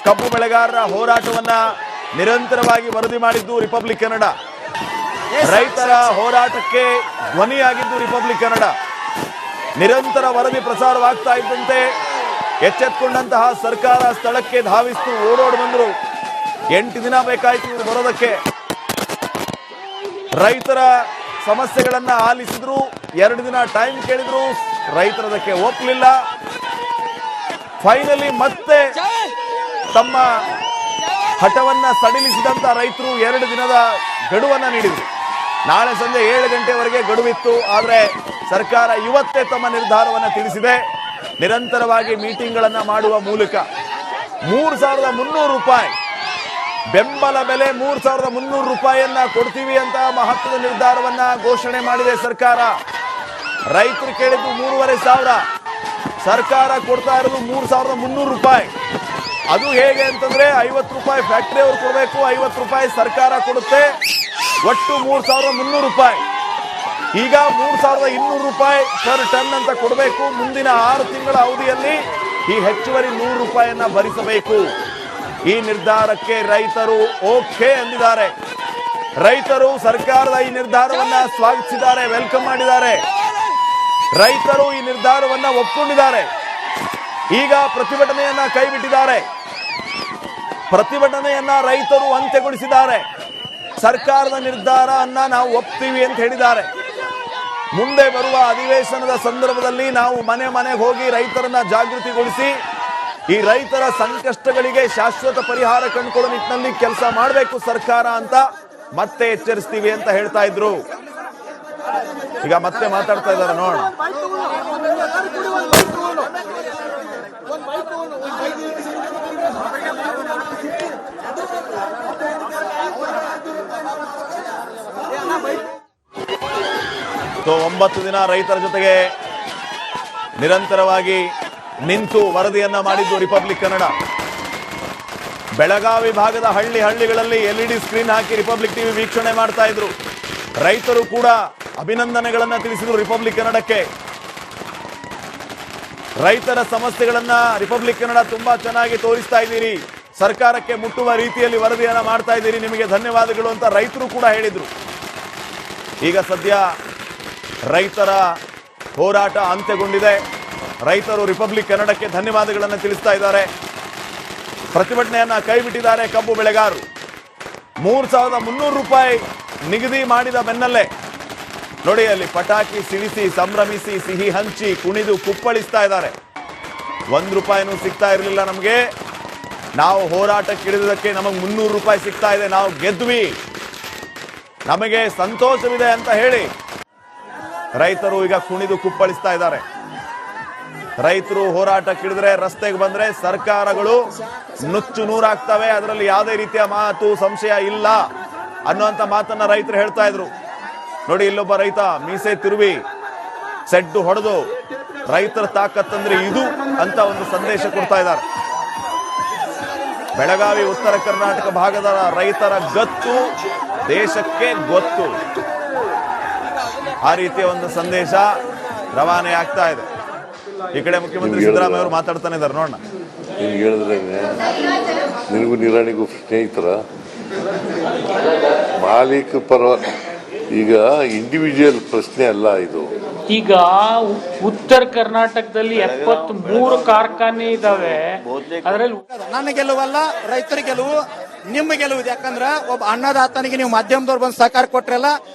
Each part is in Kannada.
ಕಬ್ಬು ಬೆಳೆಗಾರರ ಹೋರಾಟವನ್ನ ನಿರಂತರವಾಗಿ ವರದಿ ಮಾಡಿದ್ದು ರಿಪಬ್ಲಿಕ್ ಕನ್ನಡ. ರೈತರ ಹೋರಾಟಕ್ಕೆ ಧ್ವನಿಯಾಗಿದ್ದು ರಿಪಬ್ಲಿಕ್ ಕನ್ನಡ. ನಿರಂತರ ವರದಿ ಪ್ರಸಾರವಾಗ್ತಾ ಇದ್ದಂತೆ ಎಚ್ಚೆತ್ತುಕೊಂಡಂತಹ ಸರ್ಕಾರ ಸ್ಥಳಕ್ಕೆ ಧಾವಿಸ್ತು, ಓಡೋಡಿ ಬಂದರು. 8 ದಿನ ಬೇಕಾಯಿತು ಇವರು ಬರೋದಕ್ಕೆ. ರೈತರ ಸಮಸ್ಯೆಗಳನ್ನ ಆಲಿಸಿದ್ರು, 2 ದಿನ ಟೈಮ್ ಕೇಳಿದ್ರು, ರೈತರದಕ್ಕೆ ಒಪ್ಪಲಿಲ್ಲ. ಫೈನಲಿ ಮತ್ತೆ ತಮ್ಮ ಹಠವನ್ನ ಸಡಿಲಿಸಿದಂತ ರೈತರು 2 ದಿನದ ಗಡುವನ್ನ ನೀಡಿದ್ರು. ನಾಳೆ ಸಂಜೆ 7 ಗಂಟೆವರೆಗೆ ಗಡುವಿತ್ತು. ಆದರೆ ಸರ್ಕಾರ ಇವತ್ತೇ ತಮ್ಮ ನಿರ್ಧಾರವನ್ನ ತಿಳಿಸಿದೆ. ನಿರಂತರವಾಗಿ ಮೀಟಿಂಗ್ಗಳನ್ನ ಮಾಡುವ ಮೂಲಕ 3,300 ರೂಪಾಯಿ ಬೆಂಬಲ ಬೆಲೆ, 3,300 ರೂಪಾಯಿಯನ್ನ ಕೊಡ್ತೀವಿ ಅಂತ ಮಹತ್ವದ ನಿರ್ಧಾರವನ್ನ ಘೋಷಣೆ ಮಾಡಿದೆ ಸರ್ಕಾರ. ರೈತರು ಕೇಳಿದ್ದು 3,500, ಸರ್ಕಾರ ಕೊಡ್ತಾ ಇರೋದು 3,300 ರೂಪಾಯಿ. ಅದು ಹೇಗೆ ಅಂತಂದ್ರೆ 50 ರೂಪಾಯಿ ಫ್ಯಾಕ್ಟರಿ ಅವರು ಕೊಡಬೇಕು, 50 ರೂಪಾಯಿ ಸರ್ಕಾರ ಕೊಡುತ್ತೆ, ಒಟ್ಟು 3,300 ರೂಪಾಯಿ. ಈಗ 3,200 ರೂಪಾಯಿ ಪರ್ ಟನ್ ಅಂತ ಕೊಡಬೇಕು. ಮುಂದಿನ 6 ತಿಂಗಳ ಅವಧಿಯಲ್ಲಿ ಈ ಹೆಚ್ಚುವರಿ 100 ರೂಪಾಯಿಯನ್ನ ಭರಿಸಬೇಕು. ಈ ನಿರ್ಧಾರಕ್ಕೆ ರೈತರು ಓಕೆ ಅಂದಿದ್ದಾರೆ. ರೈತರು ಸರ್ಕಾರದ ಈ ನಿರ್ಧಾರವನ್ನ ಸ್ವಾಗತಿಸಿದ್ದಾರೆ, ವೆಲ್ಕಮ್ ಮಾಡಿದ್ದಾರೆ. ರೈತರು ಈ ನಿರ್ಧಾರವನ್ನ ಒಪ್ಪಿಕೊಂಡಿದ್ದಾರೆ. ಈಗ ಪ್ರತಿಭಟನೆಯನ್ನ ಕೈಬಿಟ್ಟಿದ್ದಾರೆ. ಪ್ರತಿಭಟನೆಯನ್ನ ರೈತರು ಅಂತ್ಯಗೊಳಿಸಿದ್ದಾರೆ. ಸರ್ಕಾರದ ನಿರ್ಧಾರವನ್ನ ನಾವು ಒಪ್ತೀವಿ ಅಂತ ಹೇಳಿದ್ದಾರೆ. ಮುಂದೆ ಬರುವ ಅಧಿವೇಶನದ ಸಂದರ್ಭದಲ್ಲಿ ನಾವು ಮನೆ ಮನೆಗೆ ಹೋಗಿ ರೈತರನ್ನ ಜಾಗೃತಿಗೊಳಿಸಿ ಈ ರೈತರ ಸಂಕಷ್ಟಗಳಿಗೆ ಶಾಶ್ವತ ಪರಿಹಾರ ಕಂಡುಕೊಳ್ಳೋ ನಿಟ್ಟಿನಲ್ಲಿ ಕೆಲಸ ಮಾಡಬೇಕು ಸರ್ಕಾರ ಅಂತ ಮತ್ತೆ ಎಚ್ಚರಿಸ್ತೀವಿ ಅಂತ ಹೇಳ್ತಾ ಇದ್ರು. ಈಗ ಮತ್ತೆ ಮಾತಾಡ್ತಾ ಇದ್ದಾರೆ ನೋಡ. ಸೊ 9 ದಿನ ರೈತರ ಜೊತೆಗೆ ನಿರಂತರವಾಗಿ ನಿಂತು ವರದಿಯನ್ನ ಮಾಡಿದ್ದು ರಿಪಬ್ಲಿಕ್ ಕನ್ನಡ. ಬೆಳಗಾವಿ ಭಾಗದ ಹಳ್ಳಿಗಳಲ್ಲಿ LED ಸ್ಕ್ರೀನ್ ಹಾಕಿ ರಿಪಬ್ಲಿಕ್ ಟಿವಿ ವೀಕ್ಷಣೆ ಮಾಡ್ತಾ ಇದ್ರು. ರೈತರು ಕೂಡ ಅಭಿನಂದನೆಗಳನ್ನ ತಿಳಿಸಿದ್ರು ರಿಪಬ್ಲಿಕ್ ಕನ್ನಡಕ್ಕೆ. ರೈತರ ಸಮಸ್ಯೆಗಳನ್ನ ರಿಪಬ್ಲಿಕ್ ಕನ್ನಡ ತುಂಬಾ ಚೆನ್ನಾಗಿ ತೋರಿಸ್ತಾ ಇದ್ದೀರಿ, ಸರ್ಕಾರಕ್ಕೆ ಮುಟ್ಟುವ ರೀತಿಯಲ್ಲಿ ವರದಿಯನ್ನ ಮಾಡ್ತಾ ಇದ್ದೀರಿ, ನಿಮಗೆ ಧನ್ಯವಾದಗಳು ಅಂತ ರೈತರು ಕೂಡ ಹೇಳಿದ್ರು. ಈಗ ಸದ್ಯ ರೈತರ ಹೋರಾಟ ಅಂತ್ಯಗೊಂಡಿದೆ. ರೈತರು ರಿಪಬ್ಲಿಕ್ ಕನ್ನಡಕ್ಕೆ ಧನ್ಯವಾದಗಳನ್ನು ತಿಳಿಸ್ತಾ ಇದ್ದಾರೆ. ಪ್ರತಿಭಟನೆಯನ್ನ ಕೈಬಿಟ್ಟಿದ್ದಾರೆ ಕಬ್ಬು ಬೆಳೆಗಾರರು. 3,300 ರೂಪಾಯಿ ನಿಗದಿ ಮಾಡಿದ ಬೆನ್ನಲ್ಲೇ ನೋಡಿ ಅಲ್ಲಿ ಪಟಾಕಿ ಸಿಡಿಸಿ ಸಂಭ್ರಮಿಸಿ ಸಿಹಿ ಹಂಚಿ ಕುಣಿದು ಕುಪ್ಪಳಿಸ್ತಾ ಇದ್ದಾರೆ. 1 ರೂಪಾಯಿನೂ ಸಿಗ್ತಾ ಇರಲಿಲ್ಲ ನಮಗೆ, ನಾವು ಹೋರಾಟಕ್ಕೆ ಇಳಿದಕ್ಕೆ ನಮಗೆ 300 ರೂಪಾಯಿ ಸಿಗ್ತಾ ಇದೆ, ನಾವು ಗೆದ್ವಿ, ನಮಗೆ ಸಂತೋಷವಿದೆ ಅಂತ ಹೇಳಿ ರೈತರು ಈಗ ಕುಣಿದು ಕುಪ್ಪಳಿಸ್ತಾ ಇದ್ದಾರೆ. ರೈತರು ಹೋರಾಟಕ್ಕಿಳಿದ್ರೆ, ರಸ್ತೆಗೆ ಬಂದ್ರೆ ಸರ್ಕಾರಗಳು ನುಚ್ಚು ನೂರಾಗ್ತವೆ, ಅದರಲ್ಲಿ ಯಾವುದೇ ರೀತಿಯ ಮಾತು ಸಂಶಯ ಇಲ್ಲ ಅನ್ನುವಂತ ಮಾತನ್ನ ರೈತರು ಹೇಳ್ತಾ ಇದ್ರು. ನೋಡಿ ಇಲ್ಲೊಬ್ಬ ರೈತ ಮೀಸೆ ತಿರುವಿ ಸೆಡ್ಡು ಹೊಡೆದು ರೈತರ ತಾಕತ್ತಂದ್ರೆ ಇದು ಅಂತ ಒಂದು ಸಂದೇಶ ಕೊಡ್ತಾ ಇದ್ದಾರೆ. ಬೆಳಗಾವಿ ಉತ್ತರ ಕರ್ನಾಟಕ ಭಾಗದ ರೈತರ ಗತ್ತು ದೇಶಕ್ಕೆ ಗೊತ್ತು, ಆ ರೀತಿಯ ಒಂದು ಸಂದೇಶ ರವಾನೆ ಆಗ್ತಾ ಇದೆ. ಈ ಕಡೆ ಮುಖ್ಯಮಂತ್ರಿ ಸಿದ್ದರಾಮಯ್ಯ ಅವರು ಮಾತಾಡ್ತಾನೆ ಇದ್ದಾರೆ ನೋಡೋಣ. ನಿನ್ಗೆ ಹೇಳಿದ್ರೆ ನಿನಗೂ ನಿರಾಣಿಗೂ ಸ್ನೇಹಿತರ ಮಾಲೀಕ ಪರ, ಈಗ ಇಂಡಿವಿಜುವಲ್ ಪ್ರಶ್ನೆ ಅಲ್ಲ ಇದು. ಈಗ ಉತ್ತರ ಕರ್ನಾಟಕದಲ್ಲಿ 73 ಕಾರ್ಖಾನೆ ಇದಾವೆ. ಅದರಲ್ಲಿ ನನ್ನ ಗೆಲುವಲ್ಲ, ರೈತರ ಗೆಲುವು, ನಿಮ್ಮ ಗೆಲುವು. ಯಾಕಂದ್ರ ಒಬ್ಬ ಅನ್ನದಾತನಿಗೆ ನೀವು ಮಾಧ್ಯಮದವ್ರು ಬಂದು ಸಹಕಾರ ಕೊಟ್ರಲ್ಲ,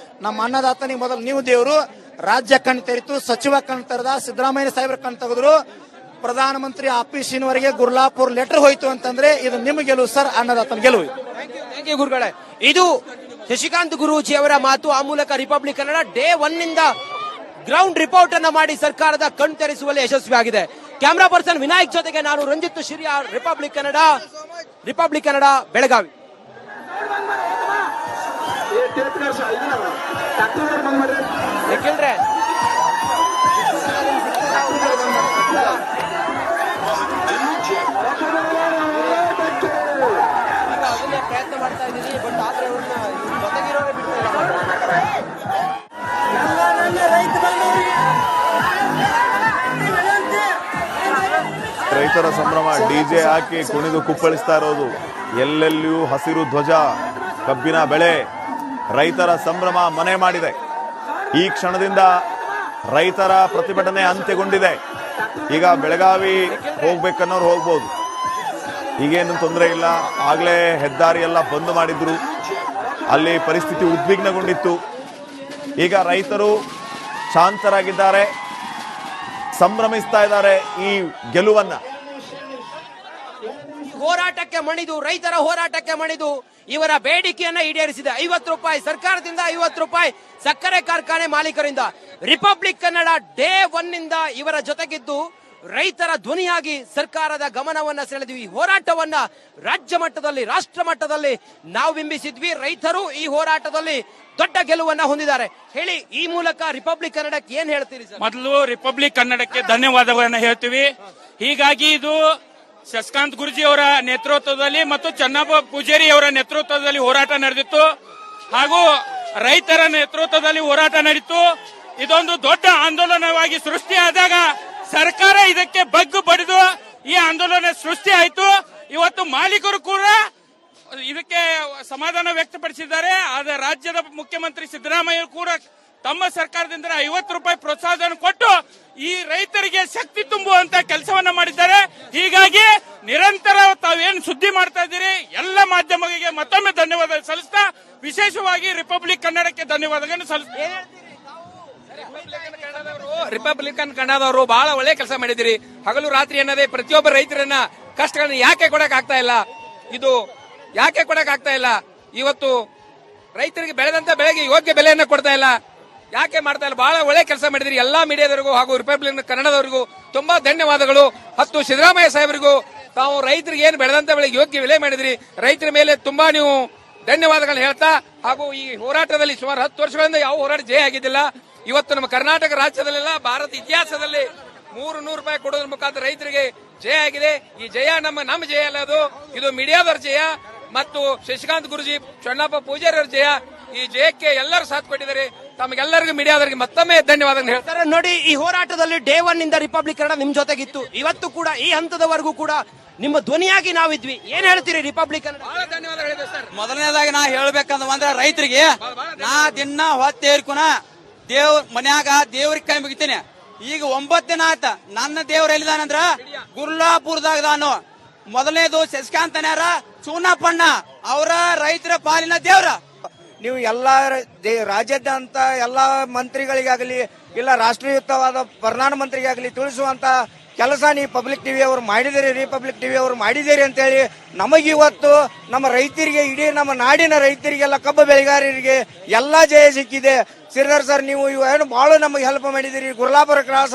ನಮ್ಮ ಅನ್ನದಾತನಿಗೆ ಮೊದಲು ನೀವು ದೇವರು. ರಾಜ್ಯ ಕಣ್ ತೆರಿತು, ಸಚಿವ ಕಣ್ ತೆರೆದ, ಸಿದ್ದರಾಮಯ್ಯ ಸಾಹೇಬ್ರ ಕಣ್ ತೆಗೆದ್ರು, ಪ್ರಧಾನಮಂತ್ರಿ ಆಫೀಸಿನವರೆಗೆ ಗುರ್ಲಾಪುರ್ ಲೆಟರ್ ಹೋಯ್ತು ಅಂತಂದ್ರೆ ಇದು ನಿಮ್ಮ ಗೆಲುವು ಸರ್, ಅನ್ನದಾತನ ಗೆಲುವು. ಥ್ಯಾಂಕ್ ಯು ಗುರುಗಳೇ. ಇದು ಶಶಿಕಾಂತ್ ಗುರೂಜಿ ಅವರ ಮಾತು. ಆ ಮೂಲಕ ರಿಪಬ್ಲಿಕ್ ಕನ್ನಡ ಡೇ 1 ನಿಂದ ಗ್ರೌಂಡ್ ರಿಪೋರ್ಟ್ ಅನ್ನ ಮಾಡಿ ಸರ್ಕಾರದ ಕಣ್ ತೆರೆಸುವಲ್ಲಿ ಯಶಸ್ವಿಯಾಗಿದೆ. ಕ್ಯಾಮರಾ ಪರ್ಸನ್ ವಿನಾಯಕ್ ಜೊತೆಗೆ ನಾನು ರಂಜಿತ್ ಶಿರಿಯಾ, ರಿಪಬ್ಲಿಕ್ ಕನ್ನಡ ಬೆಳಗಾವಿ. ಯಾಕೆಂದ್ರೆ ಪ್ರಯತ್ನ ಮಾಡ್ತಾ ಇದ್ದೀನಿ, ಬಟ್ ಆದ್ರೆ ಅವ್ರನ್ನ ಜೊತೆಗಿರೋರೇ ಬಿಡ್ತಾ ಇಲ್ಲ. ರೈತರ ಸಂಭ್ರಮ, ಡಿಜೆ ಹಾಕಿ ಕುಣಿದು ಕುಪ್ಪಳಿಸ್ತಾ ಇರೋದು, ಎಲ್ಲೆಲ್ಲಿಯೂ ಹಸಿರು ಧ್ವಜ, ಕಬ್ಬಿನ ಬೆಳೆ, ರೈತರ ಸಂಭ್ರಮ ಮನೆ ಮಾಡಿದೆ. ಈ ಕ್ಷಣದಿಂದ ರೈತರ ಪ್ರತಿಭಟನೆ ಅಂತ್ಯಗೊಂಡಿದೆ. ಈಗ ಬೆಳಗಾವಿ ಹೋಗ್ಬೇಕನ್ನೋರು ಹೋಗ್ಬೋದು, ಈಗೇನು ತೊಂದರೆ ಇಲ್ಲ. ಆಗಲೇ ಹೆದ್ದಾರಿ ಎಲ್ಲ ಬಂದ್ ಮಾಡಿದ್ರು, ಅಲ್ಲಿ ಪರಿಸ್ಥಿತಿ ಉದ್ವಿಗ್ನಗೊಂಡಿತ್ತು. ಈಗ ರೈತರು ಶಾಂತರಾಗಿದ್ದಾರೆ, ಸಂಭ್ರಮಿಸ್ತಾ ಇದ್ದಾರೆ ಈ ಗೆಲುವನ್ನ. ಹೋರಾಟಕ್ಕೆ ಮಣಿದು, ರೈತರ ಹೋರಾಟಕ್ಕೆ ಮಣಿದು ಇವರ ಬೇಡಿಕೆಯನ್ನ ಈಡೇರಿಸಿದೆ. 50 ರೂಪಾಯಿ ಸರ್ಕಾರದಿಂದ, 50 ರೂಪಾಯಿ ಸಕ್ಕರೆ ಕಾರ್ಖಾನೆ ಮಾಲೀಕರಿಂದ. ರಿಪಬ್ಲಿಕ್ ಕನ್ನಡ ಡೇ 1 ನಿಂದ ಇವರ ಜೊತೆಗಿದ್ದು ರೈತರ ಧ್ವನಿಯಾಗಿ ಸರ್ಕಾರದ ಗಮನವನ್ನ ಸೆಳೆದ್ವಿ. ಈ ಹೋರಾಟವನ್ನ ರಾಜ್ಯ ಮಟ್ಟದಲ್ಲಿ, ರಾಷ್ಟ್ರ ಮಟ್ಟದಲ್ಲಿ ನಾವು ಬಿಂಬಿಸಿದ್ವಿ. ರೈತರು ಈ ಹೋರಾಟದಲ್ಲಿ ದೊಡ್ಡ ಗೆಲುವನ್ನ ಹೊಂದಿದ್ದಾರೆ. ಹೇಳಿ, ಈ ಮೂಲಕ ರಿಪಬ್ಲಿಕ್ ಕನ್ನಡಕ್ಕೆ ಏನ್ ಹೇಳ್ತೀರಿ ಸರ್? ಮೊದಲು ರಿಪಬ್ಲಿಕ್ ಕನ್ನಡಕ್ಕೆ ಧನ್ಯವಾದಗಳನ್ನ ಹೇಳ್ತೀವಿ. ಹೀಗಾಗಿ ಇದು ಶಶಿಕಾಂತ್ ಗುರೂಜಿ ಅವರ ನೇತೃತ್ವದಲ್ಲಿ ಮತ್ತು ಚನ್ನಪ್ಪ ಪೂಜಾರಿ ಅವರ ನೇತೃತ್ವದಲ್ಲಿ ಹೋರಾಟ ನಡೆದಿತ್ತು, ಹಾಗೂ ರೈತರ ನೇತೃತ್ವದಲ್ಲಿ ಹೋರಾಟ ನಡೆಯಿತು. ಇದೊಂದು ದೊಡ್ಡ ಆಂದೋಲನವಾಗಿ ಸೃಷ್ಟಿಯಾದಾಗ ಸರ್ಕಾರ ಇದಕ್ಕೆ ಬಗ್ಗು ಬಡಿದು ಈ ಆಂದೋಲನ ಸೃಷ್ಟಿ ಆಯಿತು. ಇವತ್ತು ಮಾಲೀಕರು ಕೂಡ ಇದಕ್ಕೆ ಸಮಾಧಾನ ವ್ಯಕ್ತಪಡಿಸಿದ್ದಾರೆ. ಆದರೆ ರಾಜ್ಯದ ಮುಖ್ಯಮಂತ್ರಿ ಸಿದ್ದರಾಮಯ್ಯ ಕೂಡ ತಮ್ಮ ಸರ್ಕಾರದಿಂದ 50 ರೂಪಾಯಿ ಪ್ರೋತ್ಸಾಹನ ಕೊಟ್ಟು ಈ ರೈತರಿಗೆ ಶಕ್ತಿ ತುಂಬುವಂತ ಕೆಲಸವನ್ನ ಮಾಡಿದ್ದಾರೆ. ಹೀಗಾಗಿ ನಿರಂತರ ತಾವೇನು ಸುದ್ದಿ ಮಾಡ್ತಾ ಇದ್ದೀರಿ ಎಲ್ಲ ಮಾಧ್ಯಮಗಳಿಗೆ ಮತ್ತೊಮ್ಮೆ ಧನ್ಯವಾದ ಸಲ್ಲಿಸ್ತಾ, ವಿಶೇಷವಾಗಿ ರಿಪಬ್ಲಿಕ್ ಕನ್ನಡಕ್ಕೆ ಧನ್ಯವಾದಗಳನ್ನು ಸಲ್ಲಿಸ್ತಾ. ರಿಪಬ್ಲಿಕನ್ ಕನ್ನಡದವರು ಬಹಳ ಒಳ್ಳೆ ಕೆಲಸ ಮಾಡಿದಿರಿ. ಹಗಲು ರಾತ್ರಿ ಅನ್ನದೇ ಪ್ರತಿಯೊಬ್ಬ ರೈತರನ್ನ ಕಷ್ಟಗಳನ್ನ ಯಾಕೆ ಕೊಡಕ್ ಆಗ್ತಾ ಇಲ್ಲ, ಇದು ಯಾಕೆ ಕೊಡಕ್ ಆಗ್ತಾ ಇಲ್ಲ? ಇವತ್ತು ರೈತರಿಗೆ ಬೆಳೆದಂತ ಬೆಳೆಗೆ ಯೋಗ್ಯ ಬೆಲೆಯನ್ನ ಕೊಡ್ತಾ ಇಲ್ಲ, ಯಾಕೆ ಮಾಡ್ತಾ ಇಲ್ಲ? ಬಹಳ ಒಳ್ಳೆ ಕೆಲಸ ಮಾಡಿದಿರಿ. ಎಲ್ಲಾ ಮೀಡಿಯಾದವರಿಗೂ ಹಾಗೂ ರಿಪಬ್ಲಿಕ್ ಕನ್ನಡದವರಿಗೂ ತುಂಬಾ ಧನ್ಯವಾದಗಳು. ಮತ್ತು ಸಿದ್ದರಾಮಯ್ಯ ಸಾಹೇಬರಿಗೂ ತಾವು ರೈತರಿಗೆ ಏನು ಬೆಳೆದಂತ ಬೆಳೆಗೆ ಯೋಗ್ಯ ಬೆಲೆ ಮಾಡಿದಿರಿ, ರೈತರ ಮೇಲೆ ತುಂಬಾ ನೀವು ಧನ್ಯವಾದಗಳನ್ನ ಹೇಳ್ತಾ, ಹಾಗೂ ಈ ಹೋರಾಟದಲ್ಲಿ ಸುಮಾರು 10 ವರ್ಷಗಳಿಂದ ಯಾವ ಹೋರಾಟ ಜಯ ಆಗಿದ್ದಿಲ್ಲ. ಇವತ್ತು ನಮ್ಮ ಕರ್ನಾಟಕ ರಾಜ್ಯದಲ್ಲೆಲ್ಲ ಭಾರತ ಇತಿಹಾಸದಲ್ಲಿ 300 ರೂಪಾಯಿ ಕೊಡೋದ್ರ ಮುಖಾಂತರ ರೈತರಿಗೆ ಜಯ ಆಗಿದೆ. ಈ ಜಯ ನಮ್ಮ ಜಯ ಅಲ್ಲ, ಅದು ಇದು ಮೀಡಿಯಾದವರ ಜಯ ಮತ್ತು ಶಶಿಕಾಂತ್ ಗುರೂಜಿ, ಚನ್ನಪ್ಪ ಪೂಜಾರಿ ಅವರ ಜಯ. ಈ ಜಯಕ್ಕೆ ಎಲ್ಲರೂ ಸಾಥ್ ಕೊಟ್ಟಿದ್ದಾರೆ. ತಮಗೆಲ್ಲರಿಗೂ ಮೀಡಿಯಾದವರಿಗೆ ಮತ್ತೊಮ್ಮೆ ಧನ್ಯವಾದ ಹೇಳ್ತಾರೆ. ನೋಡಿ, ಈ ಹೋರಾಟದಲ್ಲಿ ಡೇ 1 ನಿಂದ ರಿಪಬ್ಲಿಕ್ ಕನ್ನಡ ನಿಮ್ ಜೊತೆಗಿತ್ತು. ಇವತ್ತು ಕೂಡ ಈ ಹಂತದವರೆಗೂ ಕೂಡ ನಿಮ್ಮ ಧ್ವನಿಯಾಗಿ ನಾವಿದ್ವಿ. ಏನ್ ಹೇಳ್ತೀರಿ ರಿಪಬ್ಲಿಕ್ ಕನ್ನಡ? ಬಹಳ ಧನ್ಯವಾದ ಹೇಳಿದೆ ಸರ್. ಮೊದಲನೇದಾಗಿ ನಾ ಹೇಳ್ಬೇಕಂದ್ರೆ ರೈತರಿಗೆ ನಾ ದಿನ ಹೊತ್ತೇರ್ಕುನ ಮನ್ಯಾಗ ದೇವ್ರಿಗೆ ಕೈ ಮುಗಿತೀನಿ. ಈಗ 9 ದಿನ ಆತ. ನನ್ನ ದೇವ್ರ ಎಲ್ಲಿದಾನಂದ್ರ ಗುರ್ಲಾಪುರದಾಗ. ಮೊದಲನೇದು ಶಶಿಕಾಂತ್ ಅನ್ಯಾರ, ಚೂನಪ್ಪಣ್ಣ ಅವರ ರೈತರ ಪಾಲಿನ ದೇವ್ರ. ನೀವು ಎಲ್ಲಾ ರಾಜ್ಯಾದ್ಯಂತ ಎಲ್ಲಾ ಮಂತ್ರಿಗಳಿಗಾಗಲಿ ಇಲ್ಲ ರಾಷ್ಟ್ರೀಯಯುತವಾದ ಪ್ರಧಾನಮಂತ್ರಿಗಾಗಲಿ ತಿಳಿಸುವಂತ ಕೆಲಸ ನೀವು ಪಬ್ಲಿಕ್ ಟಿವಿ ಅವರು ಮಾಡಿದಿರಿ, ರಿಪಬ್ಲಿಕ್ ಟಿವಿ ಅವರು ಮಾಡಿದಿರಿ ಅಂತ ಹೇಳಿ ನಮಗಿವತ್ತು ನಮ್ಮ ರೈತರಿಗೆ, ಇಡೀ ನಮ್ಮ ನಾಡಿನ ರೈತರಿಗೆಲ್ಲ, ಕಬ್ಬು ಬೆಳೆಗಾರರಿಗೆ ಎಲ್ಲಾ ಜಯ ಸಿಕ್ಕಿದೆ. ಶ್ರೀಧರ್ ಸರ್, ನೀವು ಏನು ಬಹಳ ನಮಗೆ ಹೆಲ್ಪ್ ಮಾಡಿದಿರಿ. ಗುರ್ಲಾಪುರ ಕ್ರಾಸ್